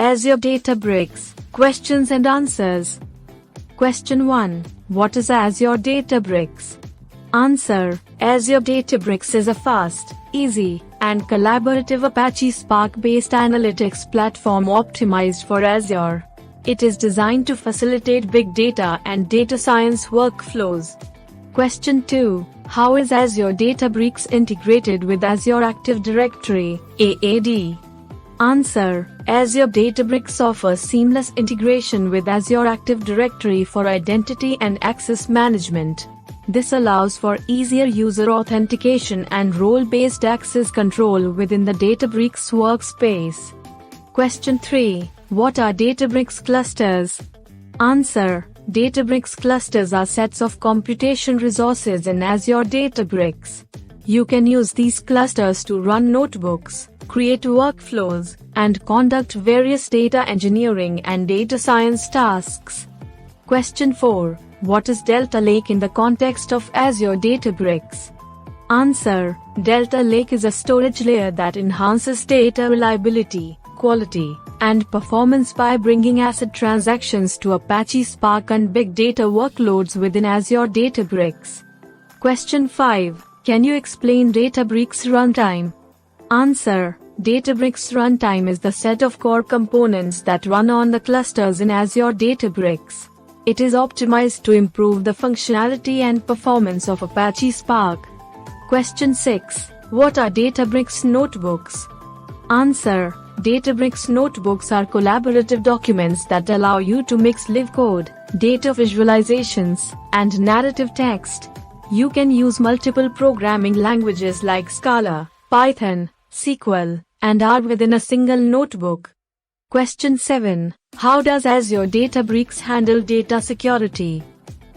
Azure Databricks, questions and answers. Question 1. What is Azure Databricks? Answer. Azure Databricks is a fast, easy, and collaborative Apache Spark-based analytics platform optimized for Azure. It is designed to facilitate big data and data science workflows. Question 2. How is Azure Databricks integrated with Azure Active Directory, AAD? Answer. Azure Databricks offers seamless integration with Azure Active Directory for identity and access management. This allows for easier user authentication and role-based access control within the Databricks workspace. Question 3. What are Databricks clusters? Answer. Databricks clusters are sets of computation resources in Azure Databricks. You can use these clusters to run notebooks, create workflows, and conduct various data engineering and data science tasks. Question 4. What is Delta Lake in the context of Azure Databricks? Answer. Delta Lake is a storage layer that enhances data reliability, quality, and performance by bringing ACID transactions to Apache Spark and big data workloads within Azure Databricks. Question 5. Can you explain Databricks runtime? Answer. Databricks runtime is the set of core components that run on the clusters in Azure Databricks. It is optimized to improve the functionality and performance of Apache Spark. Question 6. What are Databricks notebooks? Answer. Databricks notebooks are collaborative documents that allow you to mix live code, data visualizations, and narrative text. You can use multiple programming languages like Scala, Python, SQL, and R within a single notebook. Question 7. How does Azure Databricks handle data security?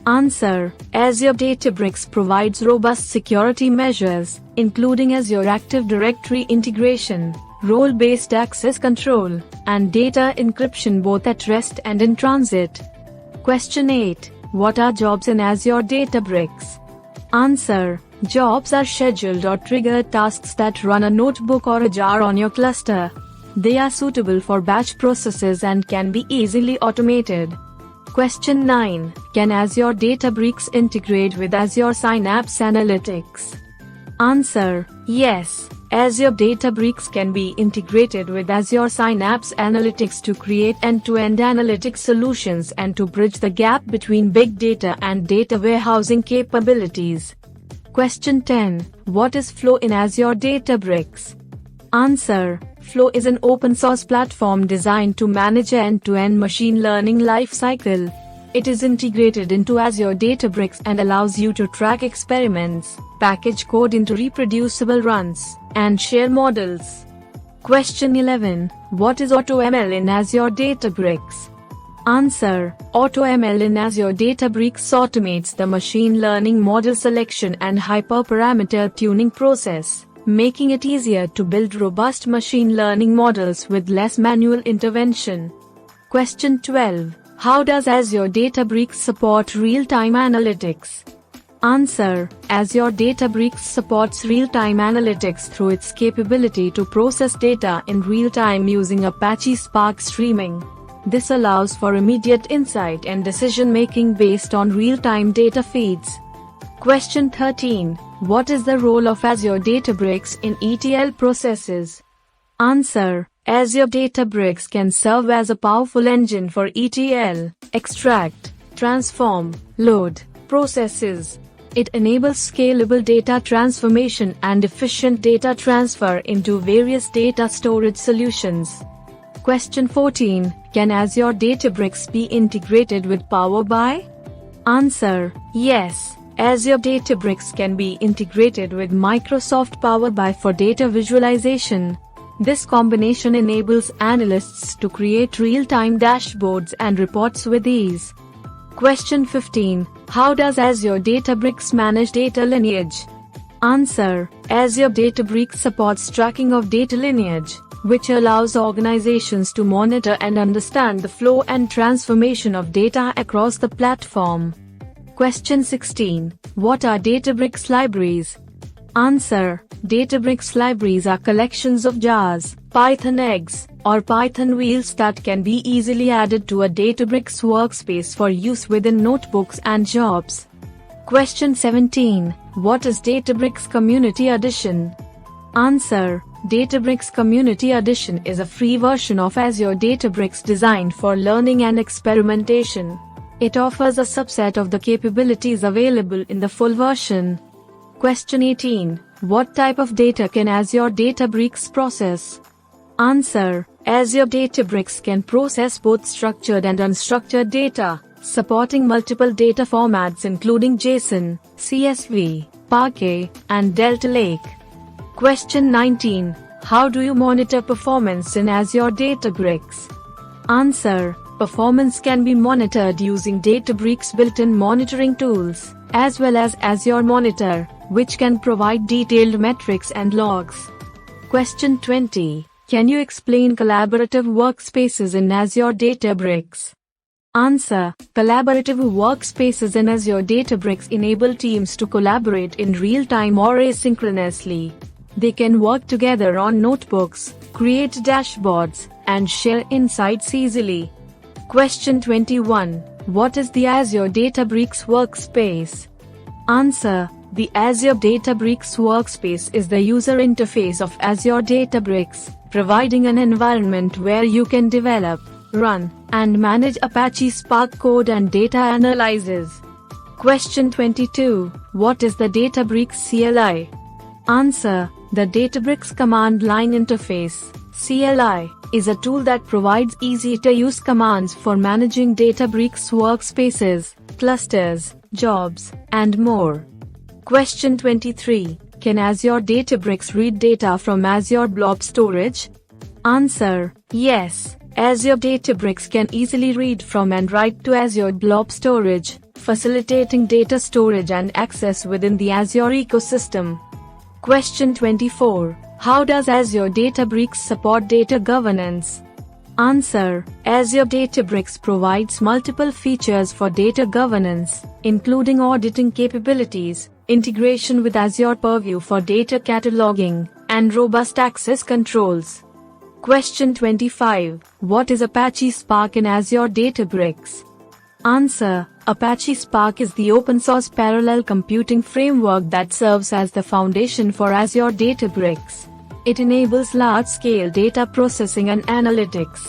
Answer. Azure Databricks provides robust security measures, including Azure Active Directory integration, role-based access control, and data encryption both at rest and in transit. Question 8. What are jobs in Azure Databricks? Answer. Jobs are scheduled or triggered tasks that run a notebook or a jar on your cluster. They are suitable for batch processes and can be easily automated. Question 9. Can Azure Databricks integrate with Azure Synapse Analytics? Answer. Yes. Azure Databricks can be integrated with Azure Synapse Analytics to create end-to-end analytics solutions and to bridge the gap between big data and data warehousing capabilities. Question 10. What is Flow in Azure Databricks? Answer. Flow is an open-source platform designed to manage an end-to-end machine learning lifecycle. It is integrated into Azure Databricks and allows you to track experiments, package code into reproducible runs, and share models. Question 11. What is AutoML in Azure Databricks? Answer. AutoML in Azure Databricks automates the machine learning model selection and hyperparameter tuning process, making it easier to build robust machine learning models with less manual intervention. Question 12. How does Azure Databricks support real-time analytics? Answer. Azure Databricks supports real-time analytics through its capability to process data in real time using Apache Spark streaming. This allows for immediate insight and decision-making based on real-time data feeds. Question 13. What is the role of Azure Databricks in ETL processes? Answer. Azure Databricks can serve as a powerful engine for ETL, extract, transform, load, processes. It enables scalable data transformation and efficient data transfer into various data storage solutions. Question 14. Can Azure Databricks be integrated with Power BI? Answer. Yes. Azure Databricks can be integrated with Microsoft Power BI for data visualization. This combination enables analysts to create real-time dashboards and reports with ease. Question 15. How does Azure Databricks manage data lineage? Answer. Azure Databricks supports tracking of data lineage, which allows organizations to monitor and understand the flow and transformation of data across the platform. Question 16. What are Databricks libraries? Answer. Databricks libraries are collections of jars, Python eggs, or Python wheels that can be easily added to a Databricks workspace for use within notebooks and jobs. Question 17. What is Databricks Community Edition? Answer. Databricks Community Edition is a free version of Azure Databricks designed for learning and experimentation. It offers a subset of the capabilities available in the full version. Question 18. What type of data can Azure Databricks process? Answer. Azure Databricks can process both structured and unstructured data, supporting multiple data formats including JSON, CSV, Parquet, and Delta Lake. Question 19. How do you monitor performance in Azure Databricks? Answer. Performance can be monitored using Databricks built-in monitoring tools, as well as Azure Monitor, which can provide detailed metrics and logs. Question 20. Can you explain collaborative workspaces in Azure Databricks? Answer. Collaborative workspaces in Azure Databricks enable teams to collaborate in real time or asynchronously. They can work together on notebooks, create dashboards, and share insights easily. Question 21. What is the Azure Databricks workspace? Answer. The Azure Databricks workspace is the user interface of Azure Databricks, providing an environment where you can develop, run, and manage Apache Spark code and data analysis. Question 22. What is the Databricks CLI? Answer. The Databricks Command Line Interface (CLI) is a tool that provides easy-to-use commands for managing Databricks workspaces, clusters, jobs, and more. Question 23. Can Azure Databricks read data from Azure Blob Storage? Answer. Yes. Azure Databricks can easily read from and write to Azure Blob Storage, facilitating data storage and access within the Azure ecosystem. Question 24. How does Azure Databricks support data governance? Answer. Azure Databricks provides multiple features for data governance, including auditing capabilities, integration with Azure Purview for data cataloging, and robust access controls. Question 25. What is Apache Spark in Azure Databricks? Answer. Apache Spark is the open-source parallel computing framework that serves as the foundation for Azure Databricks. It enables large-scale data processing and analytics.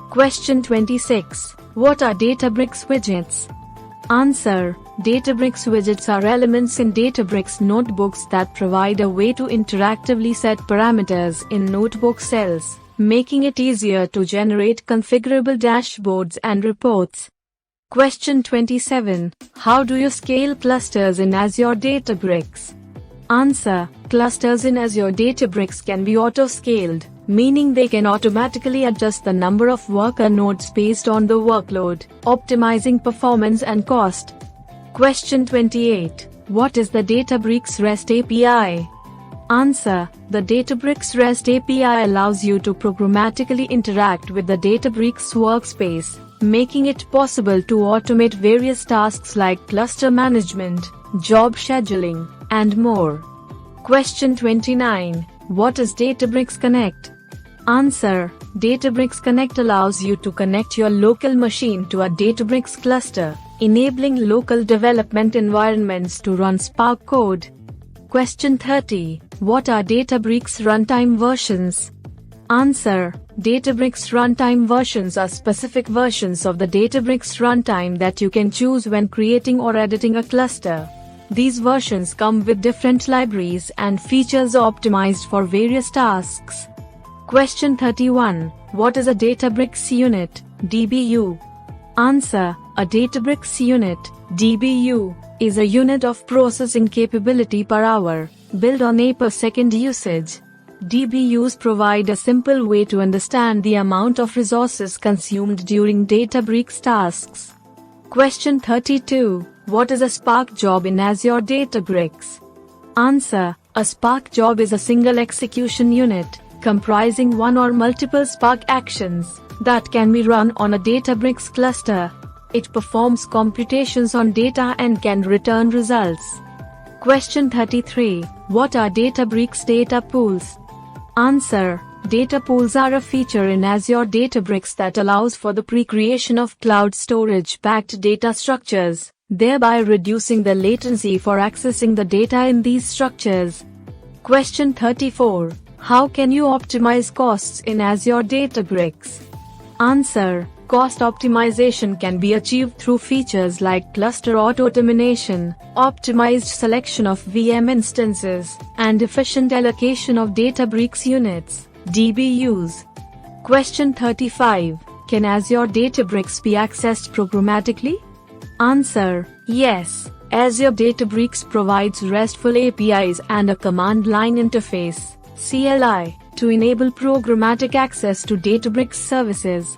Question 26. What are Databricks widgets? Answer. Databricks widgets are elements in Databricks notebooks that provide a way to interactively set parameters in notebook cells, making it easier to generate configurable dashboards and reports. Question 27. How do you scale clusters in Azure Databricks? Answer. Clusters in Azure Databricks can be auto-scaled, meaning they can automatically adjust the number of worker nodes based on the workload, optimizing performance and cost. Question 28. What is the Databricks REST API? Answer. The Databricks REST API allows you to programmatically interact with the Databricks workspace, making it possible to automate various tasks like cluster management, job scheduling, and more. Question 29. What is Databricks Connect? Answer. Databricks Connect allows you to connect your local machine to a Databricks cluster, enabling local development environments to run Spark code. Question 30. What are Databricks runtime versions? Answer. Databricks runtime versions are specific versions of the Databricks runtime that you can choose when creating or editing a cluster. These versions come with different libraries and features optimized for various tasks. Question 31. What is a Databricks unit, DBU? Answer. A Databricks unit, DBU, is a unit of processing capability per hour, built on a per second usage. DBUs provide a simple way to understand the amount of resources consumed during Databricks tasks. Question 32. What is a Spark job in Azure Databricks? Answer. A Spark job is a single execution unit, comprising one or multiple Spark actions, that can be run on a Databricks cluster. It performs computations on data and can return results. Question 33. What are Databricks data pools? Answer. Data pools are a feature in Azure Databricks that allows for the pre-creation of cloud storage-backed data structures, thereby reducing the latency for accessing the data in these structures. Question 34. How can you optimize costs in Azure Databricks? Answer. Cost optimization can be achieved through features like cluster auto-termination, optimized selection of VM instances, and efficient allocation of Databricks units, DBUs. Question 35. Can Azure Databricks be accessed programmatically? Answer. Yes. Azure Databricks provides RESTful APIs and a command line interface, CLI, to enable programmatic access to Databricks services.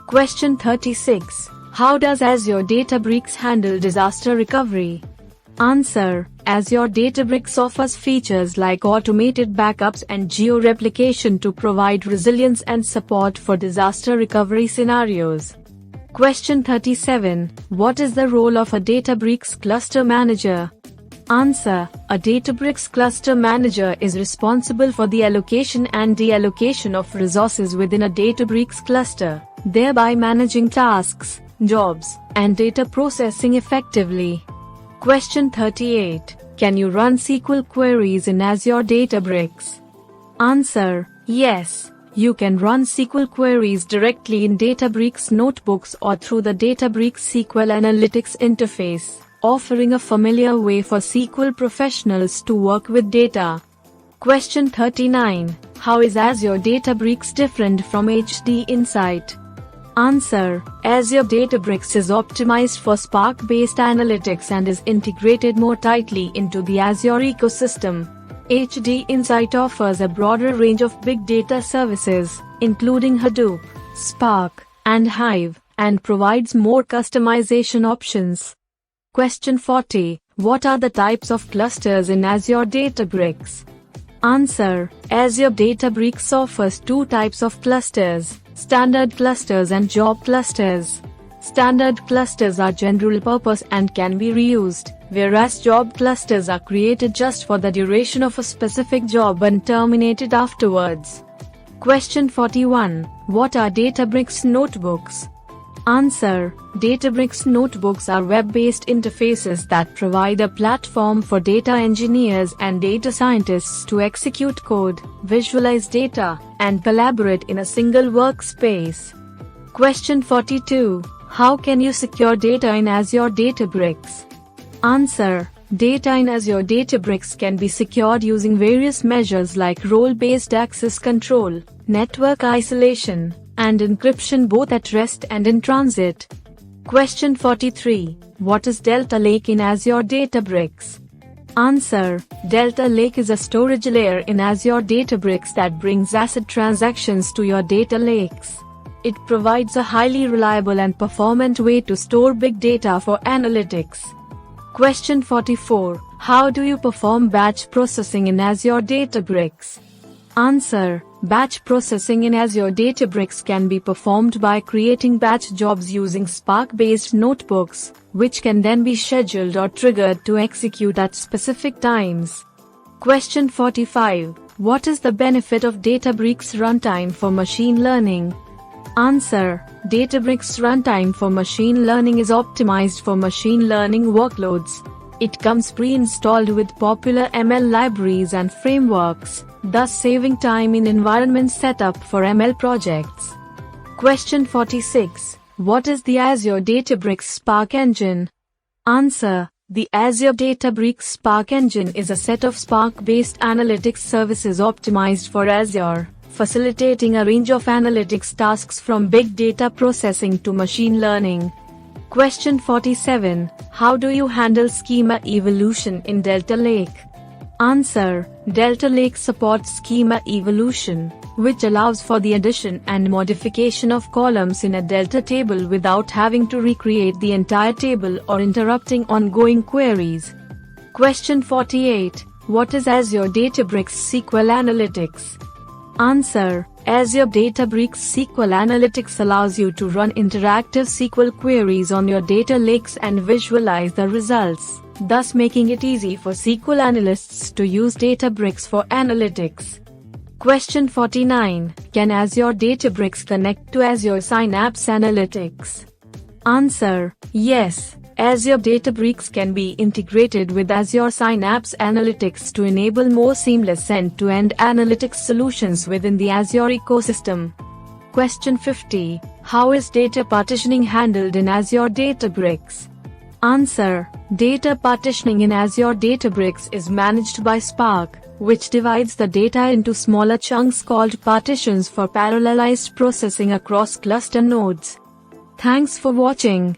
Question 36. How does Azure Databricks handle disaster recovery? Answer. Azure Databricks offers features like automated backups and geo-replication to provide resilience and support for disaster recovery scenarios. Question 37. What is the role of a Databricks cluster manager? Answer. A Databricks cluster manager is responsible for the allocation and deallocation of resources within a Databricks cluster, thereby managing tasks, jobs, and data processing effectively. Question 38. Can you run SQL queries in Azure Databricks? Answer. Yes. You can run SQL queries directly in Databricks notebooks or through the Databricks SQL Analytics interface, offering a familiar way for SQL professionals to work with data. Question 39. How is Azure Databricks different from HD Insight? Answer. Azure Databricks is optimized for Spark-based analytics and is integrated more tightly into the Azure ecosystem. HD Insight offers a broader range of big data services, including Hadoop, Spark, and Hive, and provides more customization options. Question 40. What are the types of clusters in Azure Databricks? Answer. Azure Databricks offers two types of clusters, standard clusters and job clusters. Standard clusters are general purpose and can be reused, whereas job clusters are created just for the duration of a specific job and terminated afterwards. Question 41. What are Databricks notebooks? Answer. Databricks notebooks are web-based interfaces that provide a platform for data engineers and data scientists to execute code, visualize data, and collaborate in a single workspace. Question 42. How can you secure data in Azure Databricks? Answer. Data in Azure Databricks can be secured using various measures like role-based access control, network isolation, and encryption both at rest and in transit. Question 43. What is Delta Lake in Azure Databricks? Answer. Delta Lake is a storage layer in Azure Databricks that brings ACID transactions to your data lakes. It provides a highly reliable and performant way to store big data for analytics. Question 44. How do you perform batch processing in Azure Databricks? Answer. Batch processing in Azure Databricks can be performed by creating batch jobs using Spark-based notebooks, which can then be scheduled or triggered to execute at specific times. Question 45. What is the benefit of Databricks runtime for machine learning? Answer. Databricks runtime for machine learning is optimized for machine learning workloads. It comes pre-installed with popular ML libraries and frameworks, thus saving time in environment setup for ML projects. Question 46. What is the Azure Databricks Spark Engine? Answer. The Azure Databricks Spark Engine is a set of Spark-based analytics services optimized for Azure, facilitating a range of analytics tasks from big data processing to machine learning. Question 47. How do you handle schema evolution in Delta Lake? Answer. Delta Lake supports schema evolution, which allows for the addition and modification of columns in a Delta table without having to recreate the entire table or interrupting ongoing queries. Question 48. What is Azure Databricks SQL Analytics? Answer. Azure Databricks SQL Analytics allows you to run interactive SQL queries on your data lakes and visualize the results, thus making it easy for SQL analysts to use Databricks for analytics. Question 49. Can Azure Databricks connect to Azure Synapse Analytics? Answer: yes. Azure Databricks can be integrated with Azure Synapse Analytics to enable more seamless end-to-end analytics solutions within the Azure ecosystem. Question 50. How is data partitioning handled in Azure Databricks? Answer: data partitioning in Azure Databricks is managed by Spark, which divides the data into smaller chunks called partitions for parallelized processing across cluster nodes. Thanks for watching.